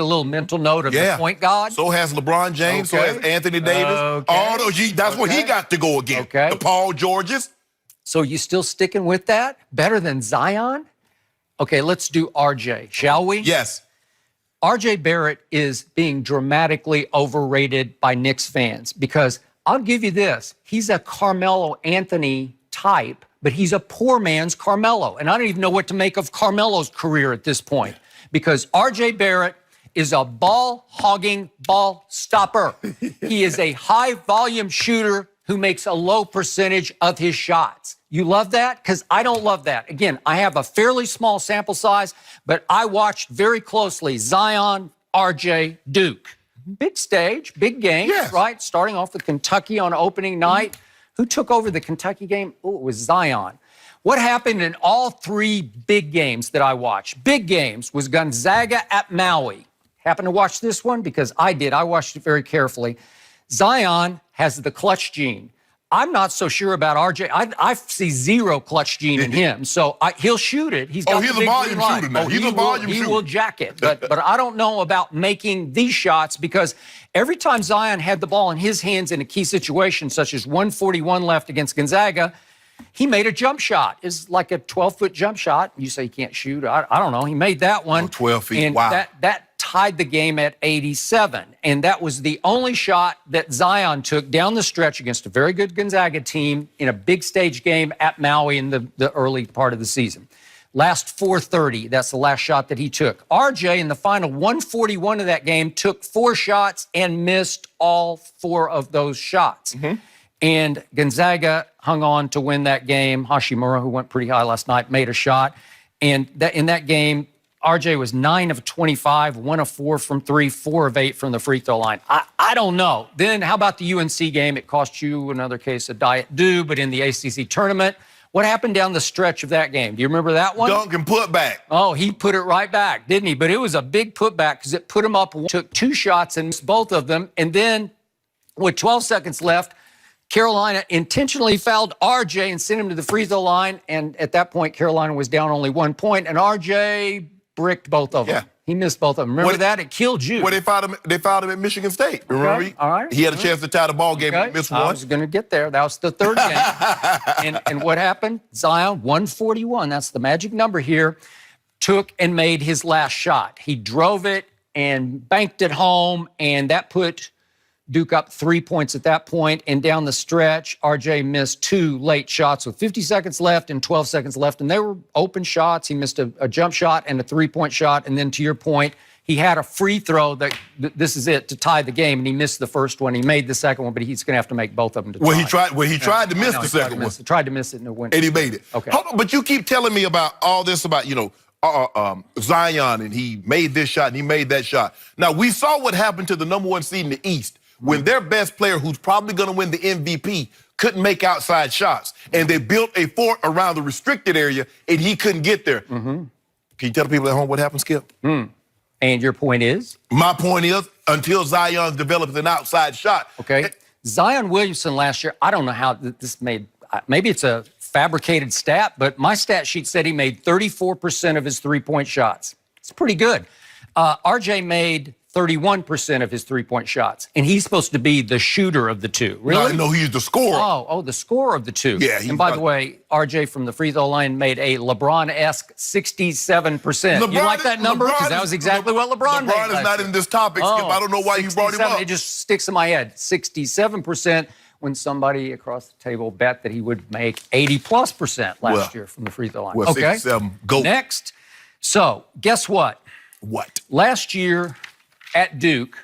A little mental note of the point guard. So has LeBron James. So has Anthony Davis. All those. That's what he got to go against. The Paul Georges. So you still sticking with that? Better than Zion? Okay, let's do RJ, shall we? Yes. RJ Barrett is being dramatically overrated by Knicks fans because I'll give you this. He's a Carmelo Anthony type, but he's a poor man's Carmelo. And I don't even know what to make of Carmelo's career at this point because RJ Barrett is a ball-hogging ball stopper. He is a high-volume shooter who makes a low percentage of his shots. You love that? Because I don't love that. Again, I have a fairly small sample size, but I watched very closely Zion, RJ, Duke. Big stage, big games, right? Starting off with Kentucky on opening night. Who took over the Kentucky game? Oh, it was Zion. What happened in all three big games that I watched? Big games was Gonzaga at Maui. Happened to watch this one because I did. I watched it very carefully. Zion has the clutch gene. I'm not so sure about RJ. I see zero clutch gene in him. So he'll shoot it. He's got he's a volume shooter now. He's a volume shooter. He will jack it. But I don't know about making these shots because every time Zion had the ball in his hands in a key situation, such as 141 left against Gonzaga, he made a jump shot. It's like a 12-foot jump shot. You say he can't shoot. I don't know. He made that one. 12 feet. And wow. That tied the game at 87. And that was the only shot that Zion took down the stretch against a very good Gonzaga team in a big stage game at Maui in the early part of the season. Last 4:30, that's the last shot that he took. RJ, in the final 141 of that game, took 4 shots and missed all 4 of those shots. And Gonzaga hung on to win that game. Hashimura, who went pretty high last night, made a shot. And in that game, RJ was 9 of 25, 1 of 4 from 3, 4 of 8 from the free throw line. I don't know. Then how about the UNC game? It cost you another case of Diet Dew, but in the ACC tournament, what happened down the stretch of that game? Do you remember that one? Dunk and put back. Oh, he put it right back, didn't he? But it was a big putback because it put him up, took 2 shots and missed both of them. And then with 12 seconds left, Carolina intentionally fouled RJ and sent him to the free throw line. And at that point, Carolina was down only 1 point, and RJ bricked both of them. Yeah. He missed both of them. Remember that? It killed you. Well, they fouled him at Michigan State. Remember? All right. He had a chance to tie the ball game and missed one. I was going to get there. That was the 3rd game. and what happened? Zion, 141. That's the magic number here. Took and made his last shot. He drove it and banked it home, and that put Duke up 3 points at that point, and down the stretch, RJ missed 2 late shots with 50 seconds left and 12 seconds left, and they were open shots. He missed a jump shot and a 3-point shot, and then to your point, he had a free throw that this is it to tie the game, and he missed the first one. He made the second one, but he's going to have to make both of them to tie. He tried to miss the second one. Tried to miss it in the win. And he made it. Okay. Hold on, but you keep telling me about all this about, Zion, and he made this shot and he made that shot. Now, we saw what happened to the #1 seed in the East when their best player, who's probably going to win the MVP, couldn't make outside shots. And they built a fort around the restricted area, and he couldn't get there. Can you tell the people at home what happened, Skip? And your point is? My point is, until Zion develops an outside shot. Okay. Zion Williamson last year, I don't know how this made, maybe it's a fabricated stat, but my stat sheet said he made 34% of his 3-point shots. It's pretty good. RJ made 31% of his 3-point shots, and he's supposed to be the shooter of the two. Really? No, he's the scorer. Oh, the scorer of the two. Yeah. And by the way, RJ from the free throw line made a LeBron-esque 67%. You like that number? Because that was exactly what LeBron made. LeBron is not in this topic, Skip. I don't know why you brought him up. It just sticks in my head. 67% when somebody across the table bet that he would make 80+% last year from the free throw line. Well, okay. 67. Go. Next. So, guess what? What? Last year at Duke,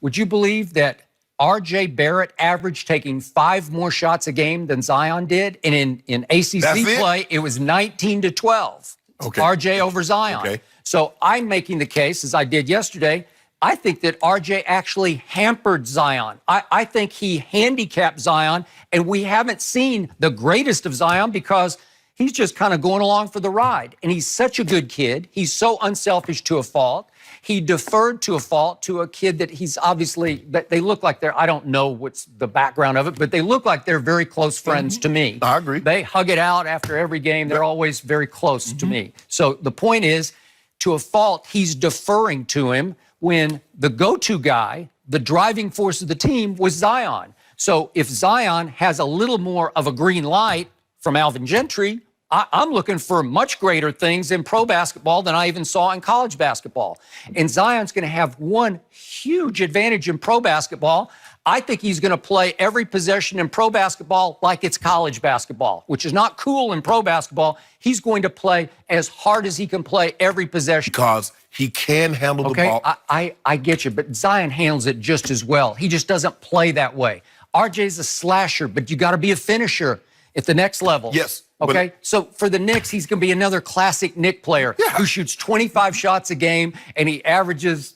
would you believe that RJ Barrett averaged taking 5 more shots a game than Zion did? And in ACC play, it was 19-12. Okay. RJ over Zion. Okay. So I'm making the case, as I did yesterday, I think that RJ actually hampered Zion. I think he handicapped Zion, and we haven't seen the greatest of Zion because he's just kind of going along for the ride. And he's such a good kid. He's so unselfish to a fault. He deferred to a fault to a kid that he's obviously, that they look like I don't know what's the background of it, but they look like they're very close friends to me. I agree. They hug it out after every game. They're always very close to me. So the point is, to a fault, he's deferring to him when the go-to guy, the driving force of the team, was Zion. So if Zion has a little more of a green light from Alvin Gentry, I'm looking for much greater things in pro basketball than I even saw in college basketball. And Zion's going to have one huge advantage in pro basketball. I think he's going to play every possession in pro basketball like it's college basketball, which is not cool in pro basketball. He's going to play as hard as he can play every possession. Because he can handle the ball. I get you, but Zion handles it just as well. He just doesn't play that way. RJ's a slasher, but you got to be a finisher at the next level. Yes. Okay, so for the Knicks, he's going to be another classic Knick player who shoots 25 shots a game and he averages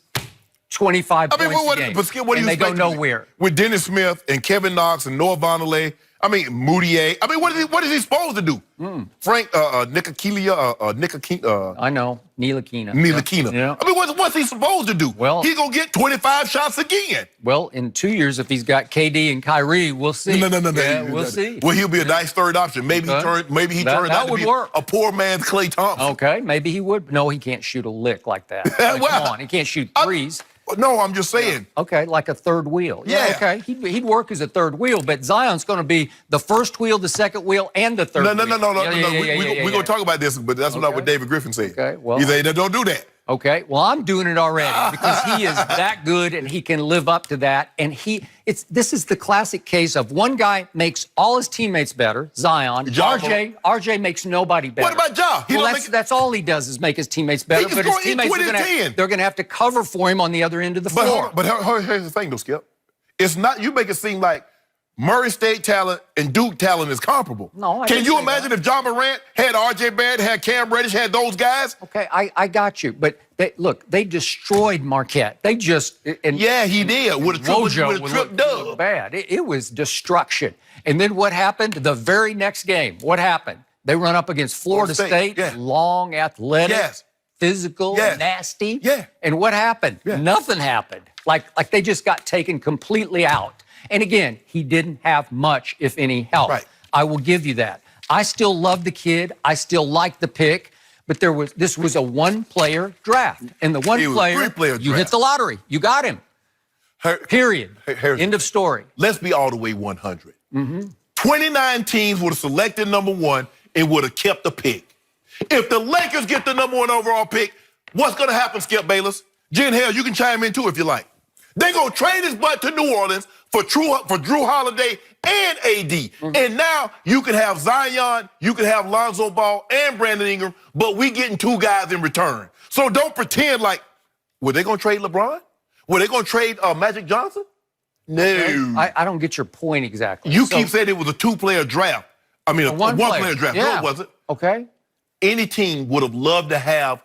25 points a game. But Skip, what do you they go expect nowhere. With Dennis Smith and Kevin Knox and Noah Vonleh, Moutier. What is he supposed to do? Frank Ntilikina. I know, Ntilikina. Ntilikina. Yeah. What's he supposed to do? Well, he's going to get 25 shots again. Well, in 2 years, if he's got KD and Kyrie, we'll see. No. Yeah, we'll see. Well, he'll be a nice third option. Maybe he turned out to be a poor man's Klay Thompson. Okay, maybe he would. No, he can't shoot a lick like that. Come on, he can't shoot threes. No, I'm just saying. Okay, like a third wheel. Yeah. Okay, he'd work as a third wheel, but Zion's going to be the first wheel, the second wheel, and the third wheel. No. We're going to talk about this, but that's not what David Griffin said. Okay, well. He said, don't do that. Okay, well, I'm doing it already because he is that good and he can live up to that. And this is the classic case of one guy makes all his teammates better, Zion. RJ makes nobody better. What about Ja? That's all he does is make his teammates better. But his teammates they're going to have to cover for him on the other end of the floor. But here's the thing, though, Skip. It's not, you make it seem like Murray State talent and Duke talent is comparable. No, Can you imagine if John Morant had RJ Barrett, had Cam Reddish, had those guys? Okay, I got you. But they destroyed Marquette. They just yeah, he did with a trip dub. Bad. It was destruction. And then what happened? The very next game, what happened? They run up against Florida State. Long, athletic, physical, nasty. Yeah. And what happened? Nothing happened. Like they just got taken completely out. And again, he didn't have much, if any, help. Right. I will give you that. I still love the kid. I still like the pick. But this was a one-player draft. And the one player, you hit the lottery. You got him. Period. End of story. Let's be all the way 100. 29 teams would have selected number one and would have kept the pick. If the Lakers get the number one overall pick, what's going to happen, Skip Bayless? Jen Hale, you can chime in too if you like. They're going to trade his butt to New Orleans for Drew Holiday and AD. And now you can have Zion, you can have Lonzo Ball and Brandon Ingram, but we getting two guys in return. So don't pretend like, were they going to trade LeBron? Were they going to trade Magic Johnson? No. Okay. I don't get your point exactly. You keep saying it was a two-player draft. I mean, a one-player draft. Yeah. No, it wasn't. Okay. Any team would have loved to have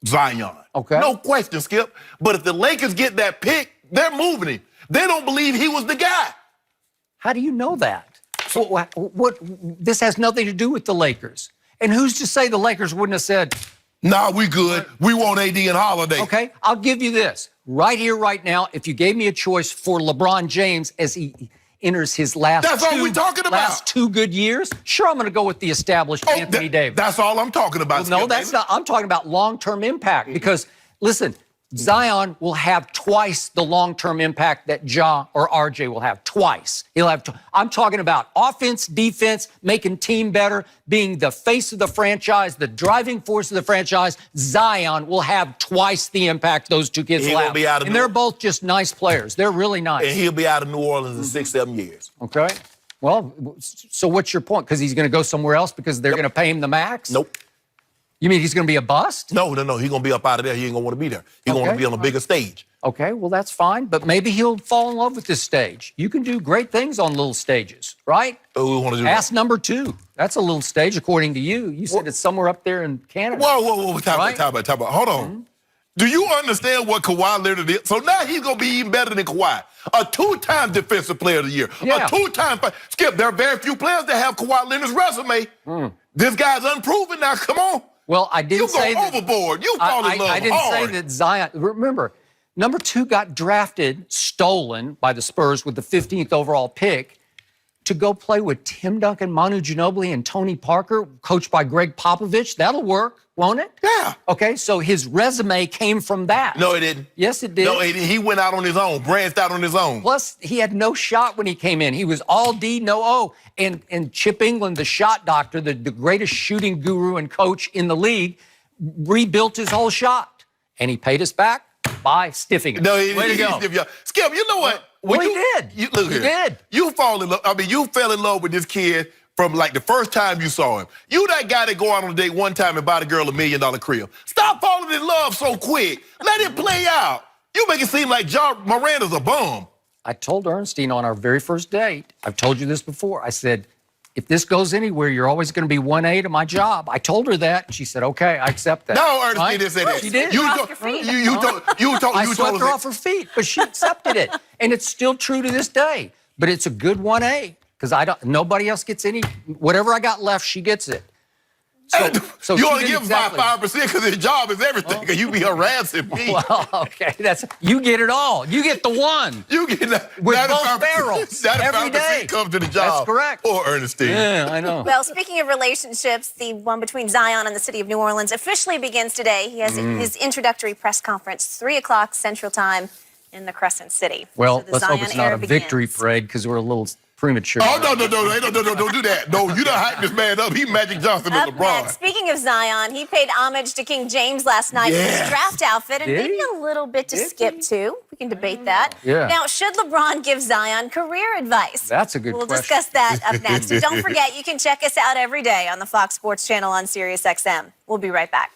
Zion. Okay. No question, Skip. But if the Lakers get that pick, they're moving him. They don't believe he was the guy. How do you know that? What this has nothing to do with the Lakers. And who's to say the Lakers wouldn't have said, nah, we good. We want AD and Holiday. Okay, I'll give you this. Right here, right now, if you gave me a choice for LeBron James as he enters his last two good years, sure, I'm going to go with the established Anthony Davis. That's all I'm talking about. Well, no, that's not. I'm talking about long-term impact because, listen, Zion will have twice the long-term impact that Ja or RJ will have. Twice. He'll have. I'm talking about offense, defense, making team better, being the face of the franchise, the driving force of the franchise. Zion will have twice the impact those two kids will have. And they're both just nice players. They're really nice. And he'll be out of New Orleans in 6-7 years. Okay. Well, so what's your point? Because he's going to go somewhere else because they're going to pay him the max? Nope. You mean he's going to be a bust? No. He's going to be up out of there. He ain't going to want to be there. He's going to be on a bigger stage. Okay, well, that's fine. But maybe he'll fall in love with this stage. You can do great things on little stages, right? Oh, we want to do Ask number 2. That's a little stage, according to you. You said it's somewhere up there in Canada. Whoa. Time out. Hold on. Do you understand what Kawhi Leonard is? So now he's going to be even better than Kawhi. A 2-time Defensive Player of the Year. Yeah. A 2-time... Skip, there are very few players that have Kawhi Leonard's resume. This guy's unproven now. Come on. Well, I didn't say that... You go overboard. You fall in love I didn't hard. say that Zion... Remember, number 2 got drafted, stolen by the Spurs with the 15th overall pick. to go play with Tim Duncan, Manu Ginobili, and Tony Parker, coached by Greg Popovich. That'll work, won't it? Yeah. Okay, so his resume came from that. No, it didn't. Yes, it did. No, it didn't. He went out on his own, branched out on his own. Plus, he had no shot when he came in. He was all D, no O. And Chip England, the shot doctor, the greatest shooting guru and coach in the league, rebuilt his whole shot. And he paid us back by stiffing him. No, he Way to go. Skip, you know what? Well, he did. Look He here. did. You fall in love. I mean, you fell in love with this kid from like the first time you saw him. You that guy that go out on a date one time and buy the girl $1 million crib. Stop falling in love so quick. Let it play out. You make it seem like John Miranda's a bum. I told Ernestine on our very first date, I've told you this before, I said, if this goes anywhere, you're always going to be 1A to my job. I told her that, and she said, okay, I accept that. No, Ernestine Right? didn't say that. She did. You I swept her her off her feet, but she accepted it. And it's still true to this day. But it's a good 1A, because nobody else gets any, whatever I got left, she gets it. So you she only did give exactly. 5% because his job is everything. Because you be harassing me. Well, okay, you get it all. You get the one. You get With 95%, both barrels every day. comes to the job. That's correct. Or Ernestine. Yeah, I know. Well, speaking of relationships, the one between Zion and the city of New Orleans officially begins today. He has his introductory press conference, 3 o'clock Central Time in the Crescent City. Well, So the let's hope Zion it's not era a victory begins. parade, because we're a little premature. Oh, no, don't do that. No, you done hype this man up. He Magic Johnson and Up LeBron. next, speaking of Zion, he paid homage to King James last night in Yes. his draft outfit, and Did maybe he? a little bit to Did Skip, he? too. We can debate that. Yeah. Now, should LeBron give Zion career advice? That's a good We'll question. discuss that up next. And don't forget, you can check us out every day on the Fox Sports channel on SiriusXM. We'll be right back.